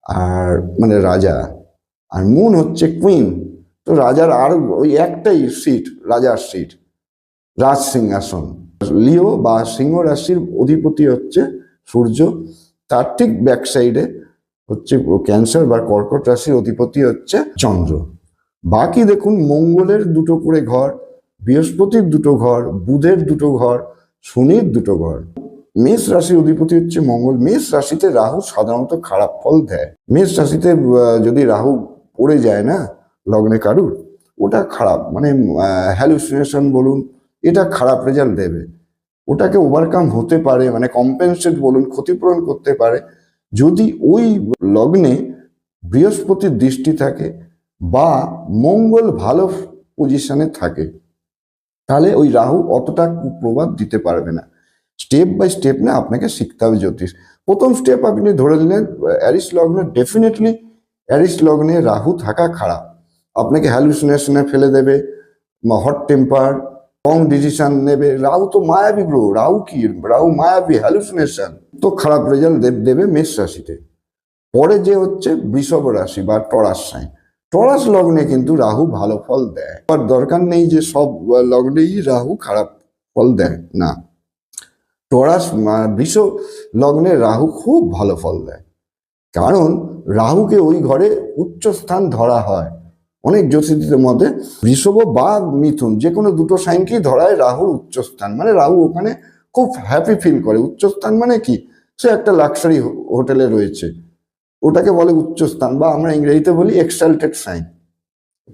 আর মানে রাজা, আর মুন হচ্ছে কুইন। তো রাজার আর ওই একটাই সিট, রাজার সিট, রাজ সিংহাসন। লিও বা সিংহ রাশির অধিপতি হচ্ছে সূর্য, তার ঠিক ব্যাক সাইডে হচ্ছে ক্যান্সার বা কর্কট রাশির অধিপতি হচ্ছে চন্দ্র। বাকি দেখুন মঙ্গলের দুটো করে ঘর, বৃহস্পতির দুটো ঘর, বুধের দুটো ঘর, শনির দুটো ঘর। মেষ রাশির অধিপতি হচ্ছে মঙ্গল। মেষ রাশিতে রাহু সাধারণত খারাপ ফল দেয়। মেষ রাশিতে যদি রাহু পড়ে যায় না লগ্নে কারুর, ওটা খারাপ, মানে হ্যালুসিনেশন বলুন, এটা খারাপ রেজাল্ট দেবে। ওটাকে ওভারকাম হতে পারে, মানে কম্পেনসেট বলুন, ক্ষতিপূরণ করতে পারে যদি ওই লগ্নে বৃহস্পতির দৃষ্টি থাকে বা মঙ্গল ভালো পজিশনে থাকে, তাহলে ওই রাহু অতটা কুপ্রভাব দিতে পারবে না। স্টেপ বাই স্টেপ না আপনাকে শিখতে হবে জ্যোতিষ। প্রথম স্টেপ আপনি ধরে নিলেন অ্যারিস লগ্নে, ডেফিনেটলি অ্যারিস লগ্নে রাহু থাকা খারাপ, আপনাকে হ্যালুসিনেশনে ফেলে দেবে, হট টেম্পার, রং ডিসিশন নেবে। রাহু তো মায়াবী গ্রহ, রাহু কি, রাহু মায়াবী, হ্যালুসিনেশন, তো খারাপ রেজাল্ট দেবে মেষ রাশিতে। পরে যে হচ্ছে বৃষভ রাশি বা টরাস সাইন, টরাস লগ্নে কিন্তু রাহু ভালো ফল দেয়। আর দরকার নেই যে সব লগ্নেই রাহু খারাপ ফল দেয়, না। টরাস বৃষ লগ্নে রাহু খুব ভালো ফল দেয়, কারণ রাহুকে ওই ঘরে উচ্চ স্থান ধরা হয়। অনেক জ্যোতিষীদের মতে বৃষভ বা মিথুন যে কোনো দুটো সাইনকেই ধরা হয় রাহুর উচ্চস্থান, মানে রাহু ওখানে খুব হ্যাপি ফিল করে। উচ্চস্থান মানে কি, সে একটা লাক্সারি হোটেলে রয়েছে, ওটাকে বলে উচ্চস্থান, বা আমরা ইংরেজিতে বলি এক্সাল্টেড সাইন।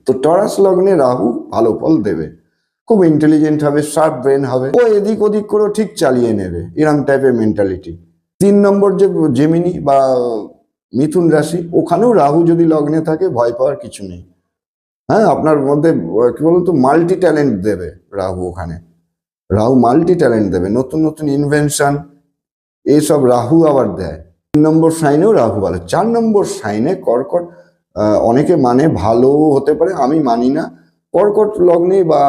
তো টরাস লগ্নে রাহু ভালো ফল দেবে, খুব ইন্টেলিজেন্ট হবে, শার্প ব্রেন হবে, ও এদিক ওদিক করে ঠিক চালিয়ে নেবে, এরম টাইপের মেন্টালিটি। 3 নম্বর যে জেমিনি বা মিথুন রাশি, ওখানেও রাহু যদি লগ্নে থাকে ভয় পাওয়ার কিছু নেই। হ্যাঁ, আপনার মধ্যে কি বলুন তো, মাল্টি ট্যালেন্ট দেবে রাহু ওখানে। রাহু মাল্টি ট্যালেন্ট দেবে, নতুন নতুন ইনভেনশন, এইসব রাহু আবার দেয়। 3 নম্বর সাইনেও রাহু ভালো। 4 নম্বর সাইনে কর্কট, অনেকে মানে ভালো হতে পারে, আমি মানি না। কর্কট লগ্নে বা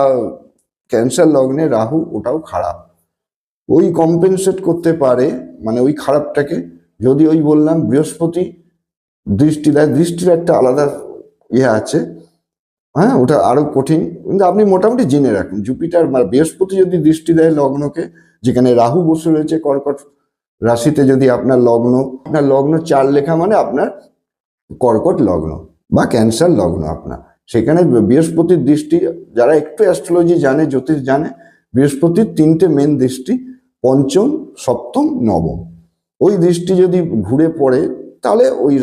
ক্যান্সার লগ্নে রাহু ওটাও খারাপ, ওই কম্পেনসেট করতে পারে, মানে ওই খারাপটাকে যদি ওই বললাম বৃহস্পতি দৃষ্টি দেয়, দৃষ্টির একটা আলাদা ইয়ে আছে, হ্যাঁ, ওটা আরো কঠিন। কিন্তু আপনি মোটামুটি জেনে রাখুন, জুপিটার বা বৃহস্পতি যদি দৃষ্টি দেয় লগ্নকে, যেখানে রাহু বসে রয়েছে কর্কট রাশিতে, যদি আপনার লগ্ন 4 লেখা মানে আপনার কর্কট লগ্ন বা ক্যান্সার লগ্ন আপনার, সেখানে বৃহস্পতির দৃষ্টি, যারা একটু অ্যাস্ট্রোলজি জানে, জ্যোতিষ জানে, বৃহস্পতির 3টে মেন দৃষ্টি, পঞ্চম, সপ্তম, নবম, ওই দৃষ্টি যদি ঘুরে পড়ে, তাহলে ওই